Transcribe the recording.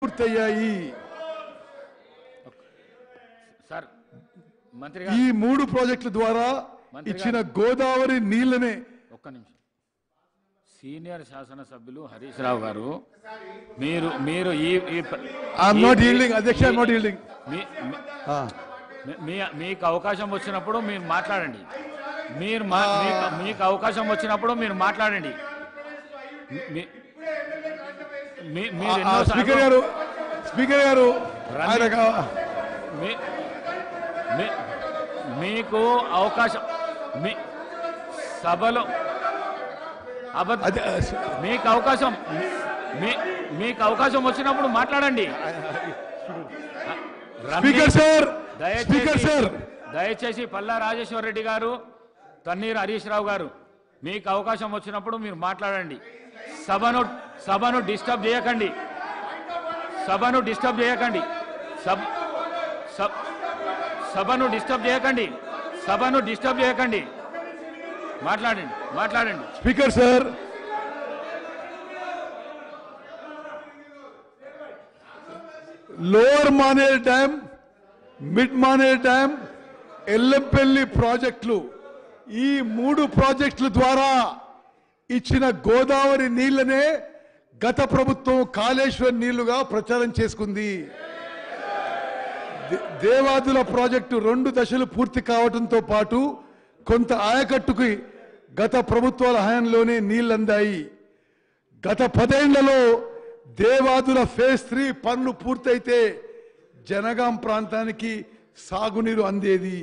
పూర్తయ్యాయి. సార్ మంత్రి ఈ 3 ప్రాజెక్టుల ద్వారా ఇచ్చిన గోదావరి నీళ్లనే ఒక్క నిమిషం. సీనియర్ శాసనసభ్యులు హరీష్ రావు గారు మీరు మీకు అవకాశం వచ్చినప్పుడు మీరు మాట్లాడండి. మీకు అవకాశం వచ్చినప్పుడు మీరు మాట్లాడండి. స్పీకర్ గారు మీకు అవకాశం సభలో మీకు అవకాశం వచ్చినప్పుడు మాట్లాడండి. దయచేసి పల్లా రాజేశ్వర రెడ్డి గారు, తన్నీర్ హరీష్ రావు గారు, మీకు అవకాశం వచ్చినప్పుడు మీరు మాట్లాడండి. సభను డిస్టర్బ్ చేయకండి. సభను డిస్టర్బ్ చేయకండి. సభను డిస్టర్బ్ చేయకండి. సభను డిస్టర్బ్ చేయకండి. మాట్లాడండి. Speaker sir, lower Maner dam, mid Maner dam, Yellampalli ప్రాజెక్టులు, ఈ 3 ప్రాజెక్టుల ద్వారా ఇచ్చిన గోదావరి నీళ్లనే గత ప్రభుత్వం కాళేశ్వరం నీళ్లుగా ప్రచారం చేసుకుంది. దేవాదుల ప్రాజెక్టు 2 దశలు పూర్తి కావడంతో పాటు కొంత ఆయకట్టుకి గత ప్రభుత్వాల హయాంలోనే నీళ్లందాయి. గత 10 ఏళ్లలో దేవాదుల ఫేజ్ 3 పనులు పూర్తయితే జనగాం ప్రాంతానికి సాగునీరు అందేది.